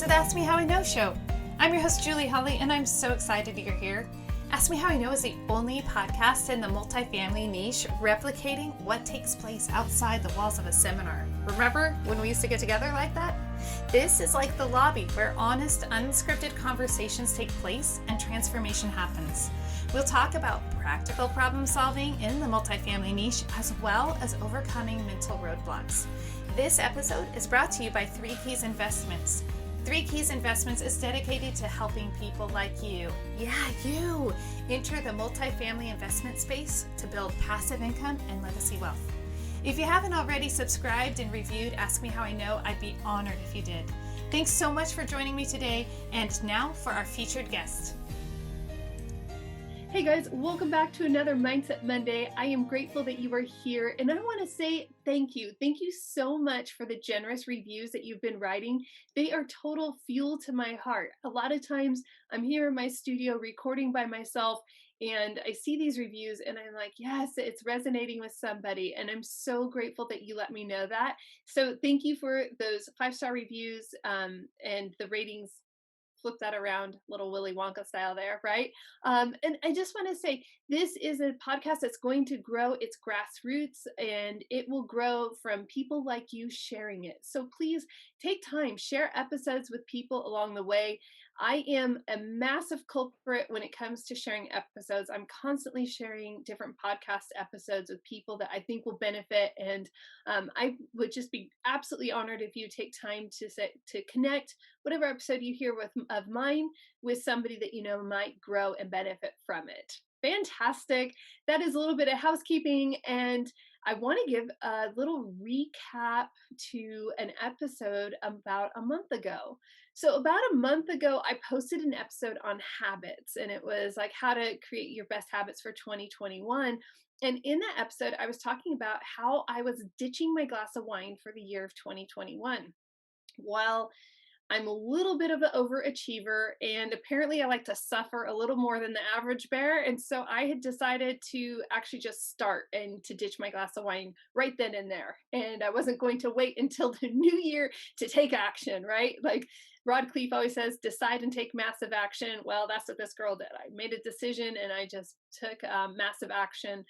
to the Ask Me How I Know show. I'm your host, Julie Holly, and I'm so excited you're here. Ask Me How I Know is the only podcast in the multifamily niche replicating what takes place outside the walls of a seminar. Remember when we used to get together like that? This is like the lobby where honest, unscripted conversations take place and transformation happens. We'll talk about practical problem solving in the multifamily niche as well as overcoming mental roadblocks. This episode is brought to you by 3 Keys Investments. 3 Keys Investments is dedicated to helping people like you, you, enter the multifamily investment space to build passive income and legacy wealth. If you haven't already subscribed and reviewed Ask Me How I Know, I'd be honored if you did. Thanks so much for joining me today, and now for our featured guest. Hey guys, welcome back to another Mindset Monday. I am grateful that you are here, and I want to say thank you. Thank you so much for the generous reviews that you've been writing. They are total fuel to my heart. A lot of times I'm here in my studio recording by myself, and I see these reviews and I'm like, yes, it's resonating with somebody. And I'm so grateful that you let me know that. So thank you for those 5-star reviews and the ratings. Flip that around, little Willy Wonka style there, right? And I just want to say, this is a podcast that's going to grow its grassroots, and it will grow from people like you sharing it. So please take time, share episodes with people along the way. I am a massive culprit when it comes to sharing episodes. I'm constantly sharing different podcast episodes with people that I think will benefit, and I would just be absolutely honored if you take time to connect whatever episode you hear of mine with somebody that you know might grow and benefit from it. Fantastic. That is a little bit of housekeeping, and I want to give a little recap to an episode about a month ago. So about a month ago, I posted an episode on habits, and it was like how to create your best habits for 2021. And in that episode, I was talking about how I was ditching my glass of wine for the year of 2021. While I'm a little bit of an overachiever, and apparently I like to suffer a little more than the average bear. And so I had decided to actually just start and to ditch my glass of wine right then and there. And I wasn't going to wait until the new year to take action, right? Like Rod Cleef always says, decide and take massive action. Well, that's what this girl did. I made a decision and I just took massive action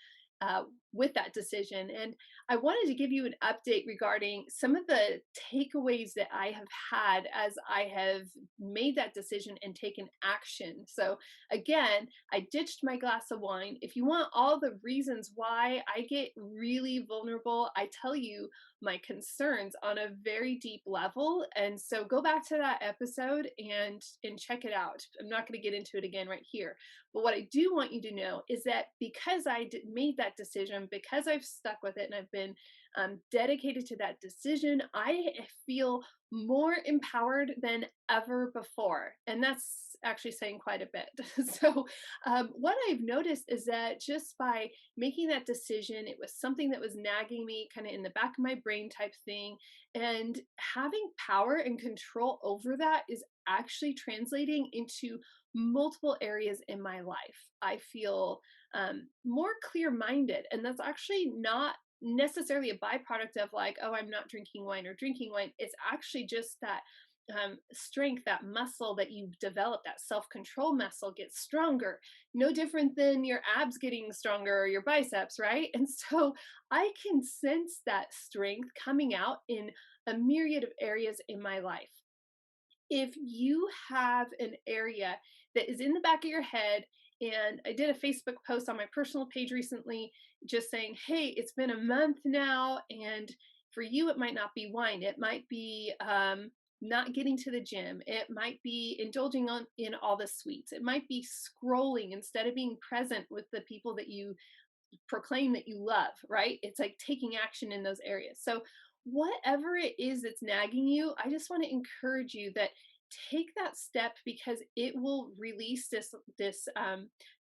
with that decision. And I wanted to give you an update regarding some of the takeaways that I have had as I have made that decision and taken action. So again, I ditched my glass of wine. If you want all the reasons why I get really vulnerable, I tell you my concerns on a very deep level. And so go back to that episode and check it out. I'm not going to get into it again right here. But what I do want you to know is that because I made that decision, because I've stuck with it and I've been dedicated to that decision, I feel more empowered than ever before. And that's actually saying quite a bit. So what I've noticed is that just by making that decision, it was something that was nagging me kind of in the back of my brain type thing. And having power and control over that is actually translating into multiple areas in my life. I feel more clear-minded, and that's actually not necessarily a byproduct of like, oh, I'm not drinking wine or drinking wine. It's actually just that strength, that muscle that you develop, that self-control muscle gets stronger. No different than your abs getting stronger or your biceps, right? And so I can sense that strength coming out in a myriad of areas in my life. If you have an area that is in the back of your head, and I did a Facebook post on my personal page recently just saying, hey, it's been a month now, and for you, it might not be wine. It might be not getting to the gym. It might be indulging in all the sweets. It might be scrolling instead of being present with the people that you proclaim that you love, right? It's like taking action in those areas. So whatever it is that's nagging you, I just want to encourage you that take that step, because it will release this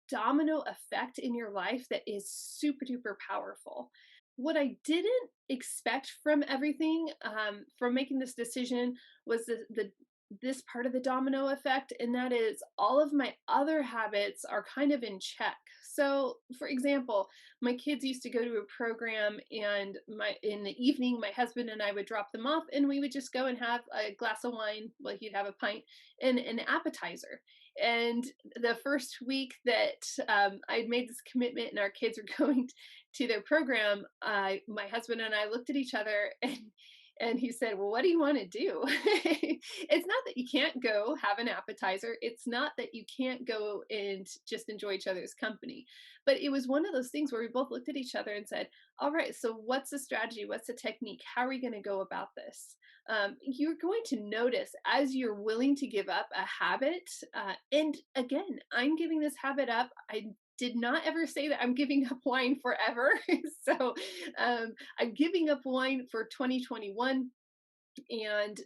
domino effect in your life that is super duper powerful. What I didn't expect from everything, from making this decision, was the this part of the domino effect, and that is all of my other habits are kind of in check. So, for example, my kids used to go to a program, and my in the evening, my husband and I would drop them off, and we would just go and have a glass of wine. Well, he'd have a pint and an appetizer. And the first week that I'd made this commitment, and our kids were going to their program, my husband and I looked at each other, and he said, "Well, what do you want to do?" It's not that you can't go have an appetizer. It's not that you can't go and just enjoy each other's company. But it was one of those things where we both looked at each other and said, "All right, so what's the strategy? What's the technique? How are we going to go about this?" You're going to notice as you're willing to give up a habit. And again, I'm giving this habit up. I did not ever say that I'm giving up wine forever. So I'm giving up wine for 2021, and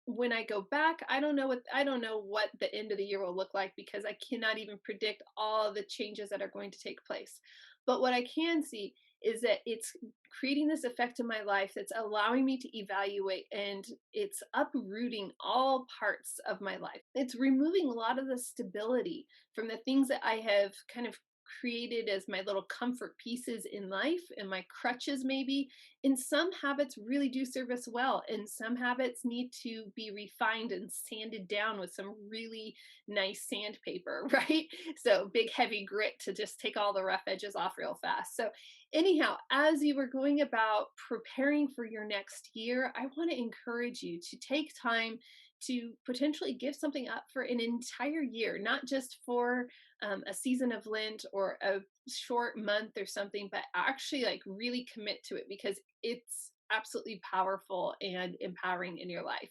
when I go back, I don't know what the end of the year will look like, because I cannot even predict all the changes that are going to take place. But what I can see is that it's creating this effect in my life that's allowing me to evaluate, and it's uprooting all parts of my life. It's removing a lot of the stability from the things that I have kind of created as my little comfort pieces in life and my crutches maybe. And some habits really do serve us well, and some habits need to be refined and sanded down with some really nice sandpaper, right? So big heavy grit to just take all the rough edges off real fast. So anyhow, as you were going about preparing for your next year, I want to encourage you to take time to potentially give something up for an entire year, not just for a season of Lent or a short month or something, but actually like really commit to it, because it's absolutely powerful and empowering in your life.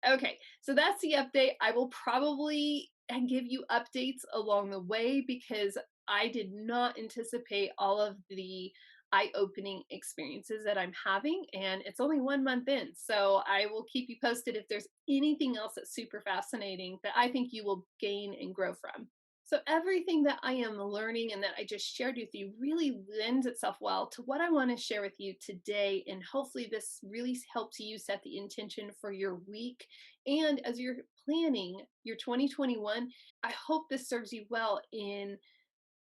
Okay, so that's the update. I will probably give you updates along the way, because I did not anticipate all of the eye-opening experiences that I'm having, and it's only 1 month in. So I will keep you posted if there's anything else that's super fascinating that I think you will gain and grow from. So everything that I am learning and that I just shared with you really lends itself well to what I want to share with you today. And hopefully this really helps you set the intention for your week. And as you're planning your 2021, I hope this serves you well in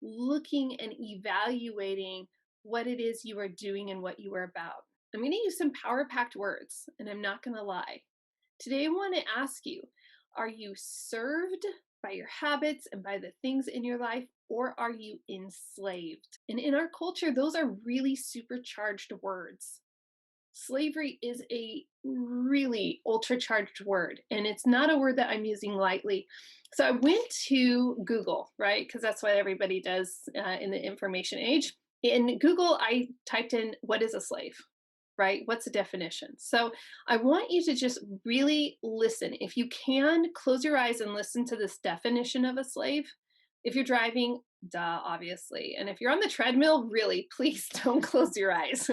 looking and evaluating what it is you are doing and what you are about. I'm going to use some power packed words, and I'm not going to lie. Today, I want to ask you, are you served by your habits and by the things in your life, or are you enslaved? And in our culture, those are really supercharged words. Slavery is a really ultra charged word, and it's not a word that I'm using lightly. So I went to Google, right? Because that's what everybody does in the information age. In Google, I typed in, "What is a slave?" Right? What's the definition? So I want you to just really listen. If you can, close your eyes and listen to this definition of a slave. If you're driving, duh, obviously. And if you're on the treadmill, really, please don't close your eyes.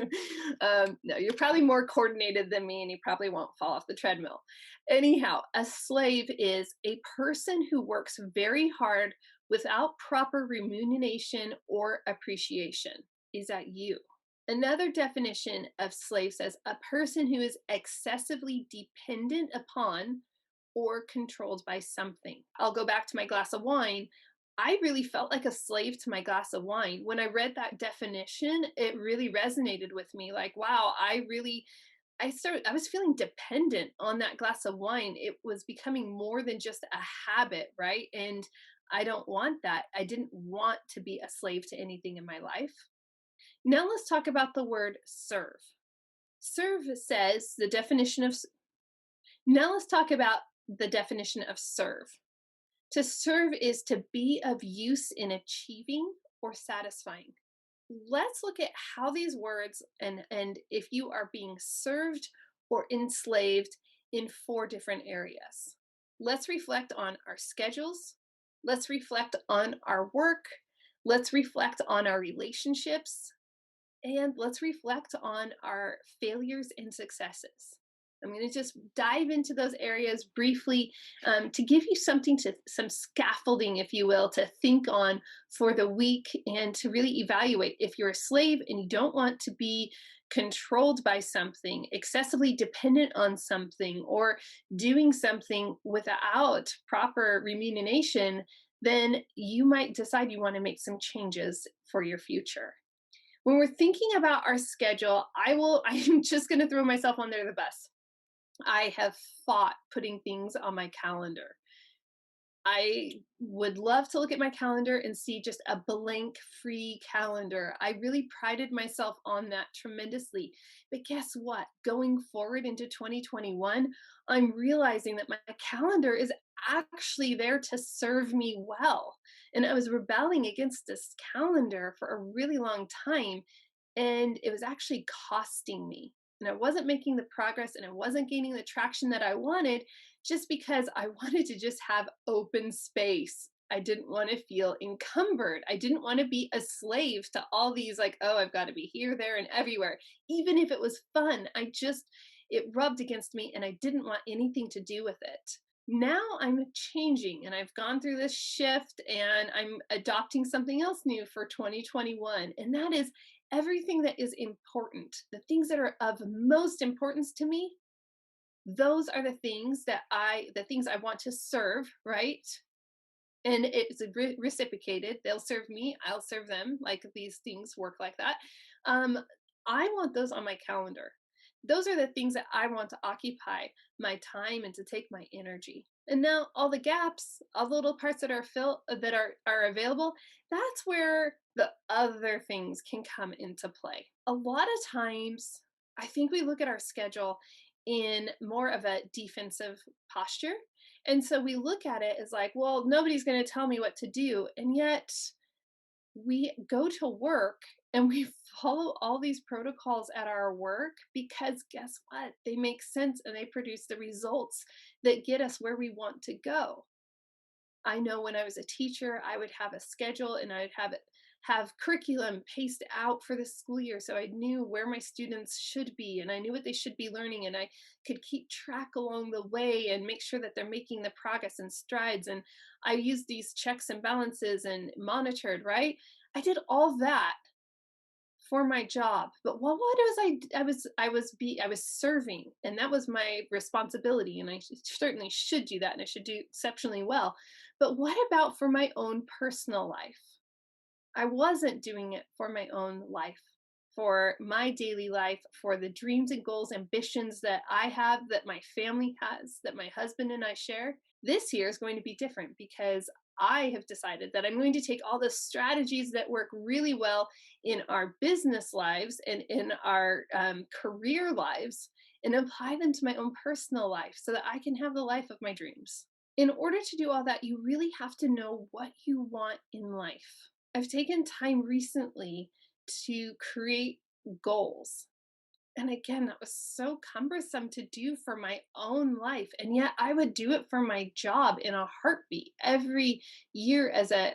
No, you're probably more coordinated than me, and you probably won't fall off the treadmill. Anyhow, a slave is a person who works very hard without proper remuneration or appreciation. Is that you? Another definition of slave says a person who is excessively dependent upon or controlled by something. I'll go back to my glass of wine. I really felt like a slave to my glass of wine. When I read that definition, it really resonated with me. Like, wow, I was feeling dependent on that glass of wine. It was becoming more than just a habit, right? And I don't want that. I didn't want to be a slave to anything in my life. Now let's talk about the word serve. Serve says the definition of, now let's talk about the definition of serve. To serve is to be of use in achieving or satisfying. Let's look at how these words and if you are being served or enslaved in 4 different areas. Let's reflect on our schedules. Let's reflect on our work. Let's reflect on our relationships. And let's reflect on our failures and successes. I'm going to just dive into those areas briefly to give you something to, some scaffolding, if you will, to think on for the week and to really evaluate if you're a slave and you don't want to be controlled by something, excessively dependent on something, or doing something without proper remuneration, then you might decide you want to make some changes for your future. When we're thinking about our schedule, I'm just going to throw myself under the bus. I have fought putting things on my calendar. I would love to look at my calendar and see just a blank free calendar. I really prided myself on that tremendously. But guess what? Going forward into 2021, I'm realizing that my calendar is actually there to serve me well. And I was rebelling against this calendar for a really long time, and it was actually costing me. And I wasn't making the progress and I wasn't gaining the traction that I wanted just because I wanted to just have open space. I didn't want to feel encumbered. I didn't want to be a slave to all these, like, oh, I've got to be here, there, and everywhere. Even if it was fun, it rubbed against me and I didn't want anything to do with it. Now I'm changing and I've gone through this shift and I'm adopting something else new for 2021. And that is everything that is important, the things that are of most importance to me, those are the things I want to serve, right? And it's reciprocated. They'll serve me, I'll serve them. Like these things work like that. Um, I want those on my calendar. Those are the things that I want to occupy my time and to take my energy. And now all the gaps, all the little parts that are available, that's where the other things can come into play. A lot of times, I think we look at our schedule in more of a defensive posture, and so we look at it as like, well, nobody's going to tell me what to do. And yet we go to work and we follow all these protocols at our work because guess what? They make sense and they produce the results that get us where we want to go. I know when I was a teacher, I would have a schedule and I'd have curriculum paced out for the school year so I knew where my students should be and I knew what they should be learning and I could keep track along the way and make sure that they're making the progress and strides, and I used these checks and balances and monitored, right? I did all that for my job. But what was I was serving, and that was my responsibility, and certainly should do that, and I should do exceptionally well. But what about for my own personal life? I wasn't doing it for my own life, for my daily life, for the dreams and goals, ambitions that I have, that my family has, that my husband and I share. This year is going to be different because I have decided that I'm going to take all the strategies that work really well in our business lives and in our career lives and apply them to my own personal life so that I can have the life of my dreams. In order to do all that, you really have to know what you want in life. I've taken time recently to create goals. And again, that was so cumbersome to do for my own life. And yet I would do it for my job in a heartbeat. Every year as a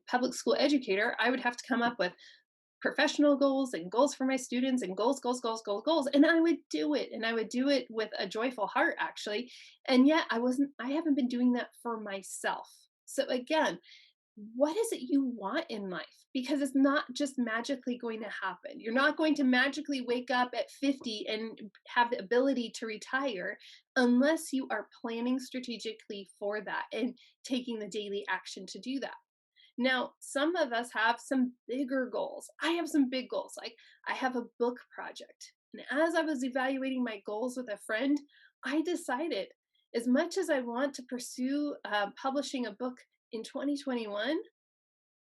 public school educator, I would have to come up with professional goals and goals for my students and goals, goals, goals, goals, goals. And I would do it. And I would do it with a joyful heart, actually. And yet I haven't been doing that for myself. So again, what is it you want in life? Because it's not just magically going to happen. You're not going to magically wake up at 50 and have the ability to retire unless you are planning strategically for that and taking the daily action to do that. Now, some of us have some bigger goals. I have some big goals. Like I have a book project. And as I was evaluating my goals with a friend, I decided as much as I want to pursue publishing a book in 2021,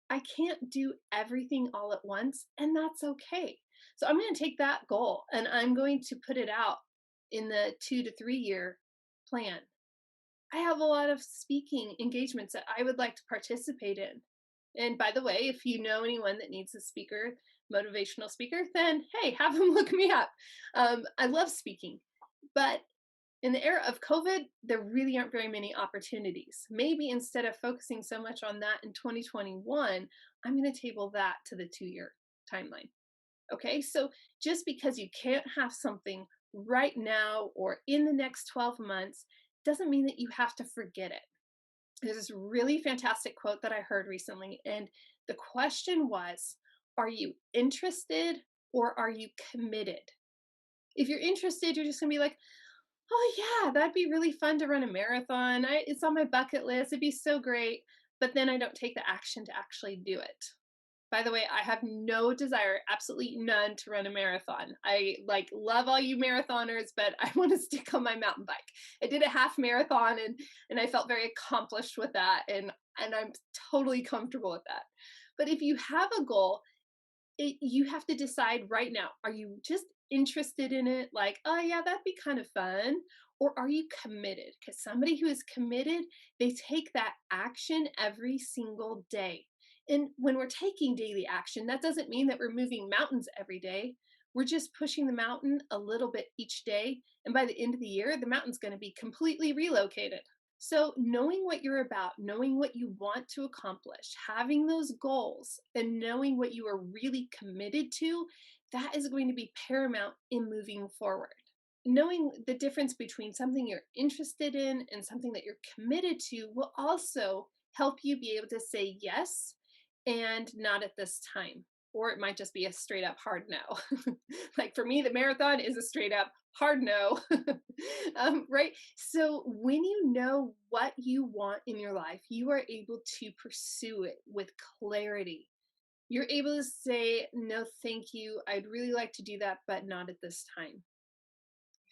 I can't do everything all at once, and that's okay. So I'm going to take that goal and I'm going to put it out in the 2 to 3 year plan. I have a lot of speaking engagements that I would like to participate in. And by the way, if you know anyone that needs a speaker, motivational speaker, then hey, have them look me up. I love speaking, but in the era of COVID, there really aren't very many opportunities. Maybe instead of focusing so much on that in 2021, I'm going to table that to the 2 year timeline. Okay, so just because you can't have something right now or in the next 12 months doesn't mean that you have to forget it. There's this really fantastic quote that I heard recently, and the question was, are you interested or are you committed? If you're interested, you're just gonna be like, oh yeah, that'd be really fun to run a marathon. It's on my bucket list. It'd be so great. But then I don't take the action to actually do it. By the way, I have no desire, absolutely none, to run a marathon. I like love all you marathoners, but I want to stick on my mountain bike. I did a half marathon and I felt very accomplished with that, and I'm totally comfortable with that. But if you have a goal, you have to decide right now, are you just interested in it, like, oh yeah, that'd be kind of fun, or are you committed? Because somebody who is committed, they take that action every single day. And when we're taking daily action, that doesn't mean that we're moving mountains every day. We're just pushing the mountain a little bit each day, and by the end of the year the mountain's going to be completely relocated. So, knowing what you're about, knowing what you want to accomplish, having those goals, and knowing what you are really committed to, that is going to be paramount in moving forward. Knowing the difference between something you're interested in and something that you're committed to will also help you be able to say yes and not at this time. Or it might just be a straight up hard no. Like for me, the marathon is a straight up hard no. Right? So when you know what you want in your life, you are able to pursue it with clarity. You're able to say, no, thank you. I'd really like to do that, but not at this time.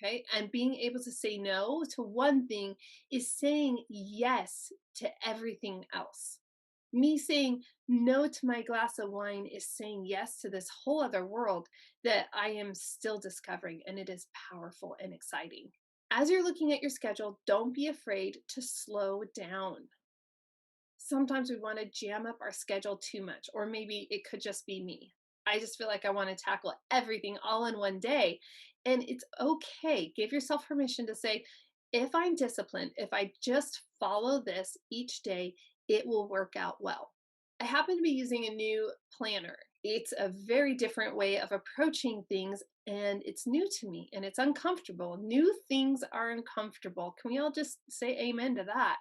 Okay. And being able to say no to one thing is saying yes to everything else. Me saying no to my glass of wine is saying yes to this whole other world that I am still discovering, and it is powerful and exciting. As you're looking at your schedule, don't be afraid to slow down. Sometimes we want to jam up our schedule too much, or maybe it could just be me. I just feel like I want to tackle everything all in one day. And it's okay. Give yourself permission to say, if I'm disciplined, if I just follow this each day, it will work out well. I happen to be using a new planner. It's a very different way of approaching things, and it's new to me and it's uncomfortable. New things are uncomfortable. Can we all just say amen to that?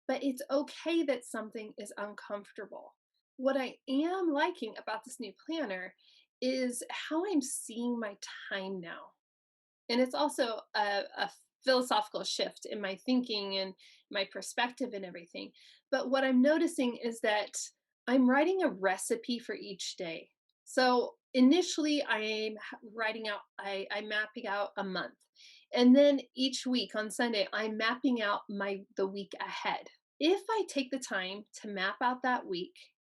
But it's okay that something is uncomfortable. What I am liking about this new planner is how I'm seeing my time now. And it's also a philosophical shift in my thinking and my perspective and everything. But what I'm noticing is that I'm writing a recipe for each day. So initially, I'm mapping out a month. And then each week on Sunday, I'm mapping out the week ahead. If I take the time to map out that week,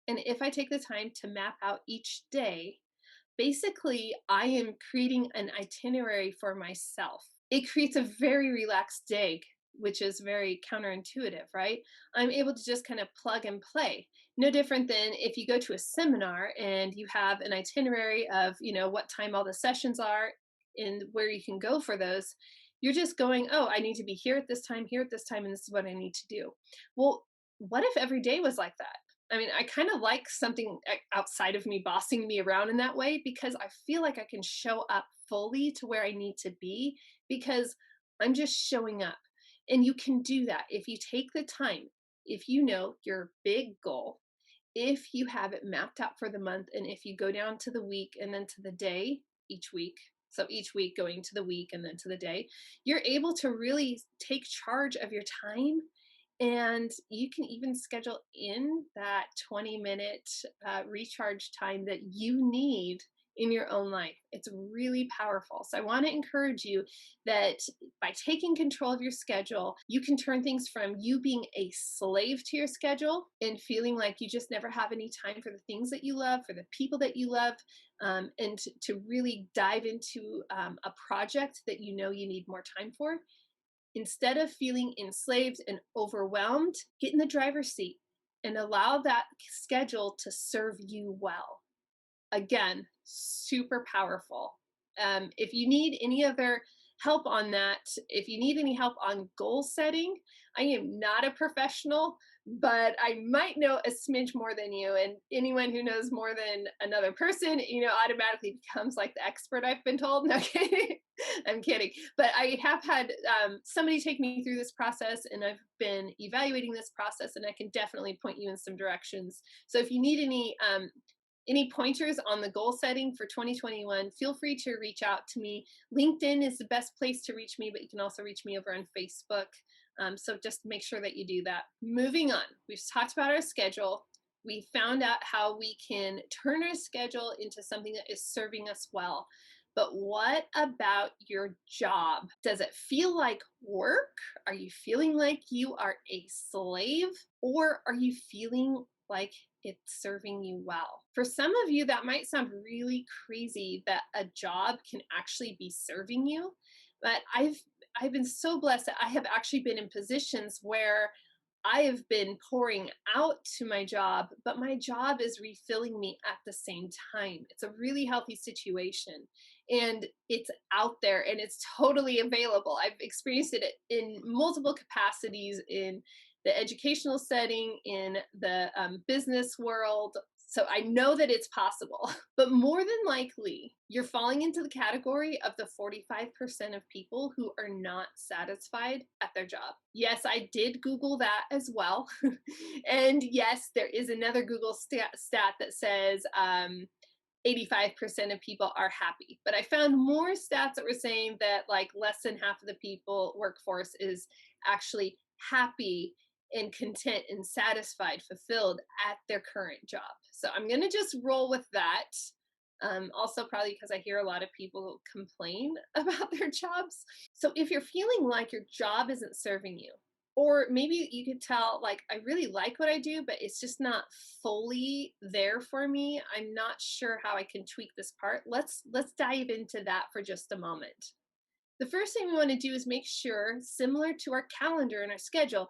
and if I take the time to map out each day, basically, I am creating an itinerary for myself. It creates a very relaxed day, which is very counterintuitive, right? I'm able to just kind of plug and play. No different than if you go to a seminar and you have an itinerary of, what time all the sessions are and where you can go for those. You're just going, oh, I need to be here at this time, and this is what I need to do. Well, what if every day was like that? I mean, I kind of like something outside of me bossing me around in that way, because I feel like I can show up fully to where I need to be because I'm just showing up. And you can do that if you take the time, if you know your big goal, if you have it mapped out for the month, and if you go down to the week and then to the day each week. So each week going to the week and then to the day, you're able to really take charge of your time, and you can even schedule in that 20-minute recharge time that you need in your own life. It's really powerful. So I want to encourage you that by taking control of your schedule, you can turn things from you being a slave to your schedule and feeling like you just never have any time for the things that you love, for the people that you love, and to really dive into a project that you know you need more time for. Instead of feeling enslaved and overwhelmed, get in the driver's seat and allow that schedule to serve you well. Again, super powerful. If you need any other help on that, if you need any help on goal setting, I am not a professional, but I might know a smidge more than you. And anyone who knows more than another person, automatically becomes like the expert, I've been told. No kidding. I'm kidding. But I have had somebody take me through this process, and I've been evaluating this process, and I can definitely point you in some directions. So if you need any pointers on the goal setting for 2021, feel free to reach out to me. LinkedIn is the best place to reach me, but you can also reach me over on Facebook. So just make sure that you do that. Moving on, we've talked about our schedule. We found out how we can turn our schedule into something that is serving us well. But what about your job? Does it feel like work? Are you feeling like you are a slave? Or are you feeling like it's serving you well? For some of you, that might sound really crazy that a job can actually be serving you. But I've been so blessed that I have actually been in positions where I have been pouring out to my job, but my job is refilling me at the same time. It's a really healthy situation, and it's out there and it's totally available. I've experienced it in multiple capacities in the educational setting, in the business world. So I know that it's possible, but more than likely, you're falling into the category of the 45% of people who are not satisfied at their job. Yes, I did Google that as well. And yes, there is another Google stat that says 85% of people are happy. But I found more stats that were saying that like less than half of the people workforce is actually happy and content and satisfied, fulfilled at their current job. So I'm going to just roll with that. Also, probably because I hear a lot of people complain about their jobs. So if you're feeling like your job isn't serving you, or maybe you could tell like I really like what I do, but it's just not fully there for me. I'm not sure how I can tweak this part. Let's dive into that for just a moment. The first thing we want to do is make sure, similar to our calendar and our schedule,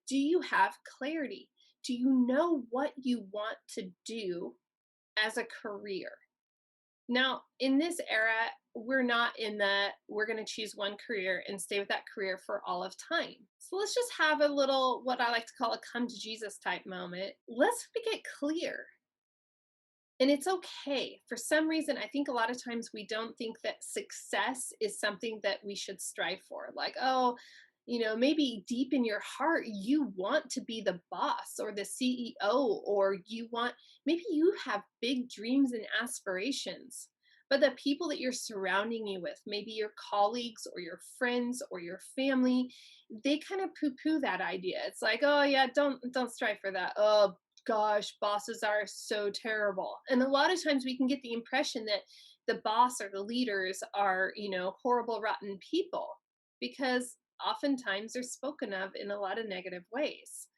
do you have clarity? Do you know what you want to do as a career? Now, in this era, we're not in the we're going to choose one career and stay with that career for all of time. So let's just have a little, what I like to call a come to Jesus type moment. Let's get clear. And it's okay. For some reason, I think a lot of times we don't think that success is something that we should strive for. Like, oh, maybe deep in your heart, you want to be the boss or the CEO, or maybe you have big dreams and aspirations. But the people that you're surrounding you with, maybe your colleagues or your friends or your family, they kind of poo-poo that idea. It's like, oh yeah, don't strive for that. Oh gosh, bosses are so terrible. And a lot of times we can get the impression that the boss or the leaders are, horrible, rotten people, because oftentimes they're spoken of in a lot of negative ways.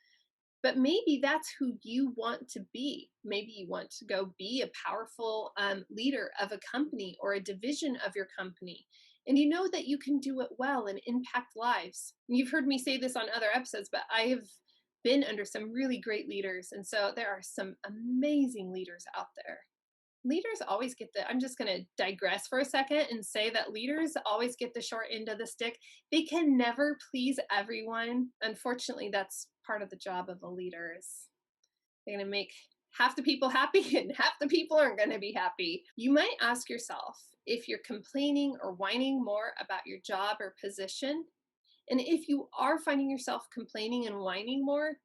But maybe that's who you want to be. Maybe you want to go be a powerful leader of a company or a division of your company. And you know that you can do it well and impact lives. You've heard me say this on other episodes, but I have been under some really great leaders. And so there are some amazing leaders out there. Leaders always get I'm just going to digress for a second and say that leaders always get the short end of the stick. They can never please everyone. Unfortunately, that's part of the job of a leader. Is they're going to make half the people happy and half the people aren't going to be happy. You might ask yourself if you're complaining or whining more about your job or position. And if you are finding yourself complaining and whining more,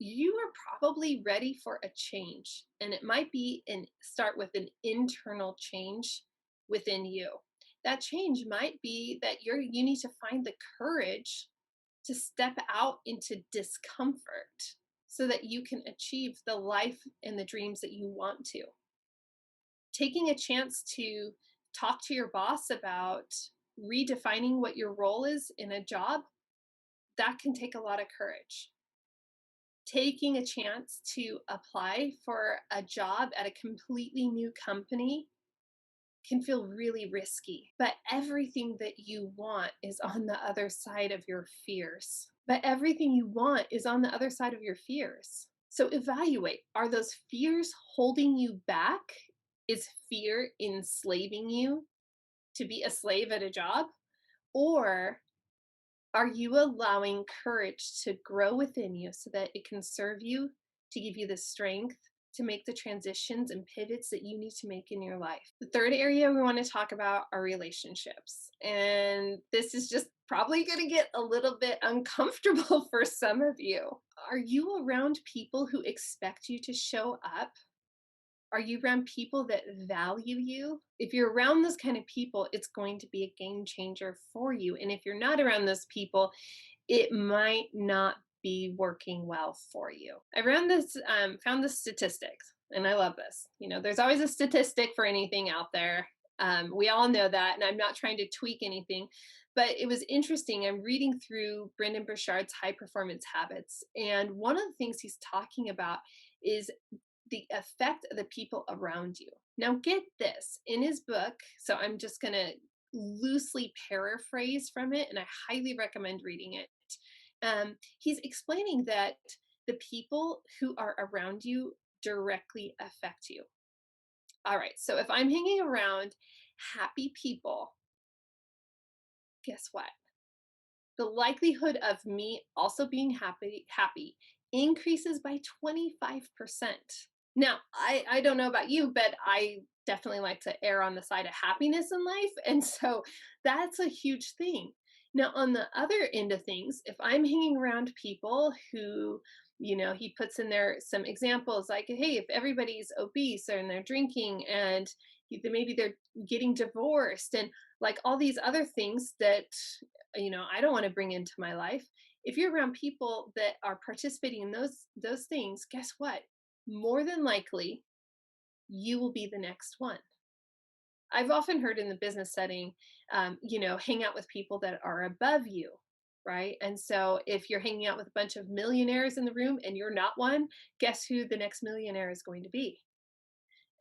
you are probably ready for a change. And it might be start with an internal change within you. That change might be that you need to find the courage to step out into discomfort so that you can achieve the life and the dreams that you want to. Taking a chance to talk to your boss about redefining what your role is in a job, that can take a lot of courage. Taking a chance to apply for a job at a completely new company can feel really risky, but everything that you want is on the other side of your fears. But everything you want is on the other side of your fears. So evaluate, are those fears holding you back? Is fear enslaving you to be a slave at a job? Or Are you allowing courage to grow within you so that it can serve you, to give you the strength to make the transitions and pivots that you need to make in your life? The third area we want to talk about are relationships. And this is just probably going to get a little bit uncomfortable for some of you. Are you around people who expect you to show up? Are you around people that value you? If you're around those kind of people, it's going to be a game changer for you. And if you're not around those people, it might not be working well for you. I found this statistics, and I love this. There's always a statistic for anything out there. We all know that, and I'm not trying to tweak anything, but it was interesting. I'm reading through Brendan Burchard's High Performance Habits, and one of the things he's talking about is the effect of the people around you. Now, get this in his book. So I'm just going to loosely paraphrase from it, and I highly recommend reading it. He's explaining that the people who are around you directly affect you. All right. So if I'm hanging around happy people, guess what? The likelihood of me also being happy increases by 25%. Now, I don't know about you, but I definitely like to err on the side of happiness in life. And so that's a huge thing. Now, on the other end of things, if I'm hanging around people who, he puts in there some examples like, hey, if everybody's obese and they're drinking and maybe they're getting divorced and like all these other things that I don't want to bring into my life. If you're around people that are participating in those things, guess what? More than likely, you will be the next one. I've often heard in the business setting, hang out with people that are above you, right? And so if you're hanging out with a bunch of millionaires in the room and you're not one, guess who the next millionaire is going to be?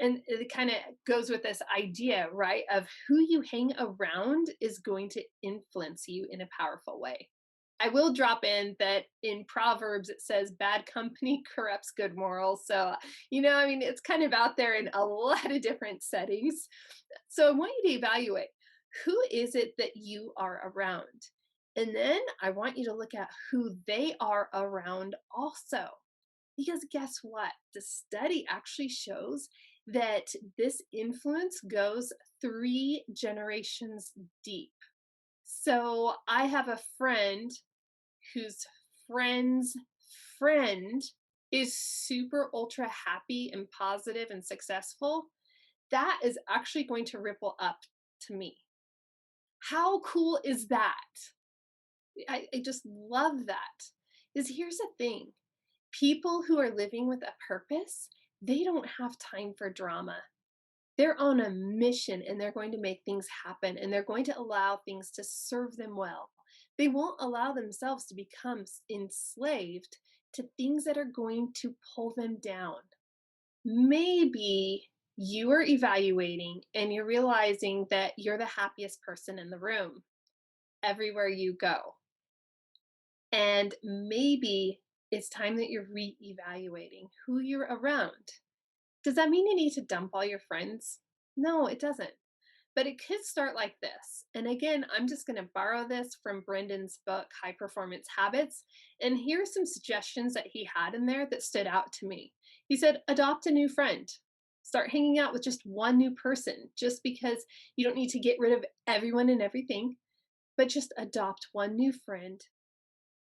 And it kind of goes with this idea, right, of who you hang around is going to influence you in a powerful way. I will drop in that in Proverbs it says bad company corrupts good morals. So, it's kind of out there in a lot of different settings. So, I want you to evaluate who is it that you are around? And then I want you to look at who they are around also. Because guess what? The study actually shows that this influence goes 3 generations deep. So I have a friend whose friend's friend is super ultra happy and positive and successful. That is actually going to ripple up to me. How cool is that? I just love that. Because here's the thing, people who are living with a purpose, they don't have time for drama. They're on a mission and they're going to make things happen and they're going to allow things to serve them well. They won't allow themselves to become enslaved to things that are going to pull them down. Maybe you are evaluating and you're realizing that you're the happiest person in the room everywhere you go. And maybe it's time that you're reevaluating who you're around. Does that mean you need to dump all your friends? No, it doesn't. But it could start like this. And again, I'm just going to borrow this from Brendan's book, High Performance Habits. And here are some suggestions that he had in there that stood out to me. He said, adopt a new friend. Start hanging out with just one new person, just because you don't need to get rid of everyone and everything, but just adopt one new friend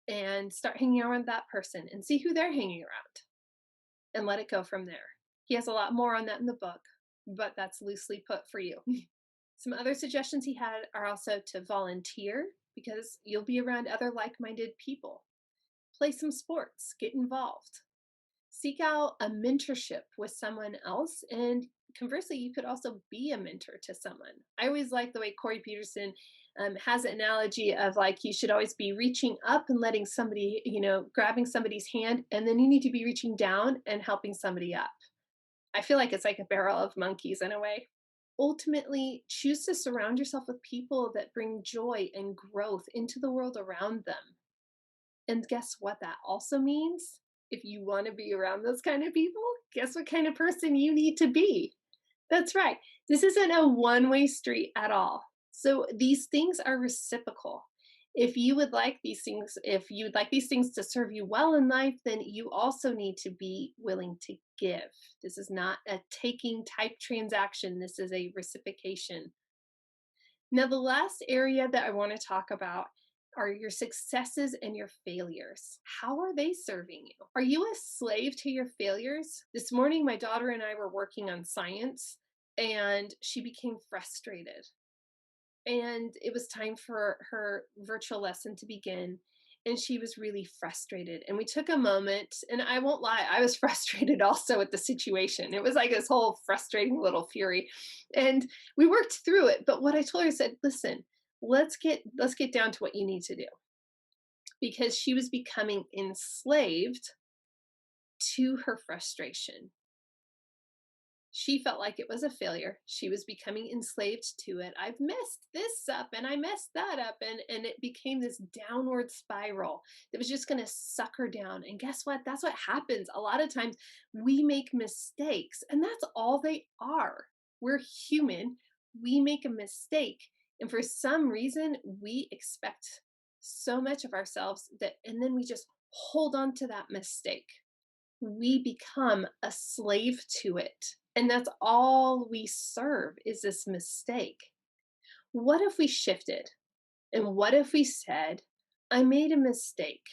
and start hanging around that person and see who they're hanging around and let it go from there. He has a lot more on that in the book, but that's loosely put for you. Some other suggestions he had are also to volunteer because you'll be around other like minded people. Play some sports, get involved. Seek out a mentorship with someone else, and conversely, you could also be a mentor to someone. I always like the way Corey Peterson has an analogy of like you should always be reaching up and letting somebody, grabbing somebody's hand, and then you need to be reaching down and helping somebody up. I feel like it's like a barrel of monkeys in a way. Ultimately, choose to surround yourself with people that bring joy and growth into the world around them. And guess what that also means? If you want to be around those kind of people, guess what kind of person you need to be? That's right. This isn't a one-way street at all. So these things are reciprocal. If you would like these things to serve you well in life, then you also need to be willing to give. This is not a taking type transaction. This is a reciprocation. Now, the last area that I want to talk about are your successes and your failures. How are they serving you? Are you a slave to your failures? This morning, my daughter and I were working on science, and she became frustrated. And it was time for her virtual lesson to begin. And she was really frustrated. And we took a moment, and I won't lie, I was frustrated also at the situation. It was like this whole frustrating little fury. And we worked through it. But what I told her, I said, listen, let's get down to what you need to do. Because she was becoming enslaved to her frustration. She felt like it was a failure. She was becoming enslaved to it. I've messed this up and I messed that up. And it became this downward spiral that was just going to suck her down. And guess what? That's what happens. A lot of times we make mistakes, and that's all they are. We're human. We make a mistake. And for some reason, we expect so much of ourselves and then we just hold on to that mistake. We become a slave to it. And that's all we serve is this mistake. What if we shifted? And what if we said, I made a mistake.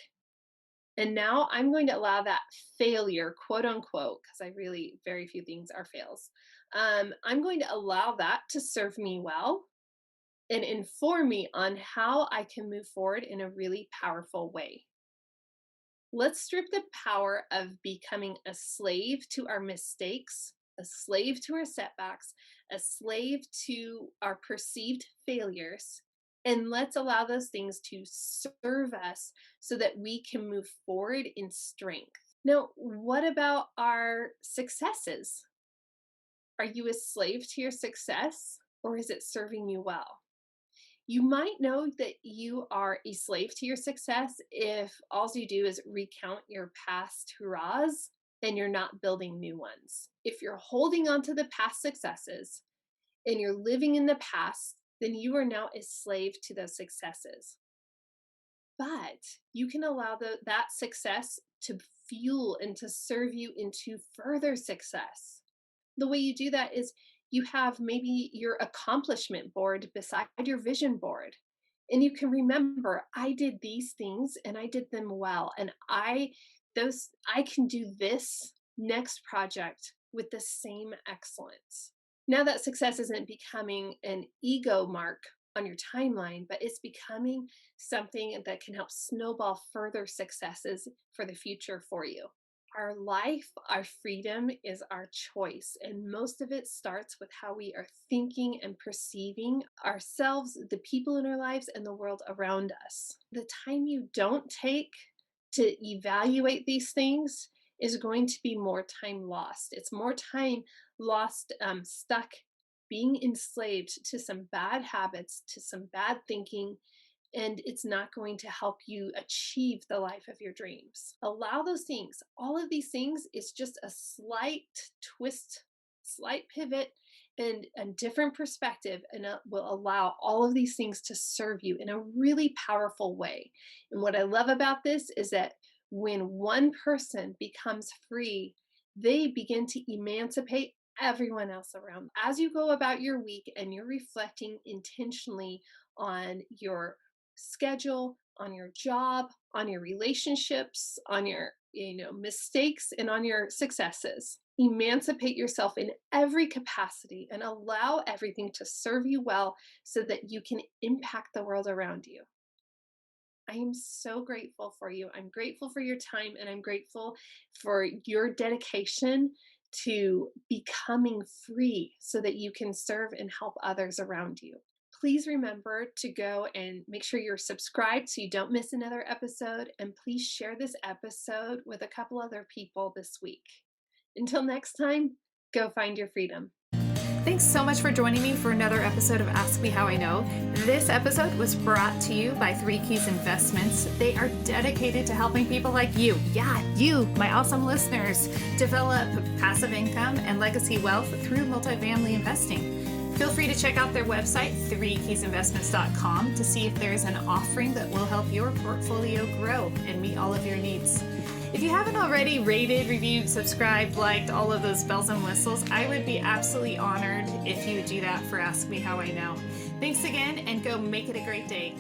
And now I'm going to allow that failure, quote unquote, because very few things are fails. I'm going to allow that to serve me well and inform me on how I can move forward in a really powerful way. Let's strip the power of becoming a slave to our mistakes, a slave to our setbacks, a slave to our perceived failures, and let's allow those things to serve us so that we can move forward in strength. Now, what about our successes? Are you a slave to your success, or is it serving you well? You might know that you are a slave to your success if all you do is recount your past hurrahs and you're not building new ones. If you're holding on to the past successes and you're living in the past, then you are now a slave to those successes. But you can allow that success to fuel and to serve you into further success. The way you do that is you have maybe your accomplishment board beside your vision board. And you can remember, I did these things and I did them well. And I can do this next project with the same excellence. Now that success isn't becoming an ego mark on your timeline, but it's becoming something that can help snowball further successes for the future for you. Our life, our freedom is our choice, and most of it starts with how we are thinking and perceiving ourselves, the people in our lives, and the world around us. The time you don't take to evaluate these things is going to be more time lost. It's more time lost stuck being enslaved to some bad habits, to some bad thinking, and it's not going to help you achieve the life of your dreams. Allow those things. All of these things is just a slight twist, slight pivot, and a different perspective, and it will allow all of these things to serve you in a really powerful way. And what I love about this is that when one person becomes free, they begin to emancipate everyone else around. As you go about your week and you're reflecting intentionally on your schedule, on your job, on your relationships, on your mistakes, and on your successes. Emancipate yourself in every capacity and allow everything to serve you well so that you can impact the world around you. I am so grateful for you. I'm grateful for your time, and I'm grateful for your dedication to becoming free so that you can serve and help others around you. Please remember to go and make sure you're subscribed so you don't miss another episode. And please share this episode with a couple other people this week. Until next time, go find your freedom. Thanks so much for joining me for another episode of Ask Me How I Know. This episode was brought to you by 3 Keys Investments. They are dedicated to helping people like you, you, my awesome listeners, develop passive income and legacy wealth through multifamily investing. Feel free to check out their website, 3keysinvestments.com, to see if there's an offering that will help your portfolio grow and meet all of your needs. If you haven't already rated, reviewed, subscribed, liked, all of those bells and whistles, I would be absolutely honored if you would do that for Ask Me How I Know. Thanks again, and go make it a great day.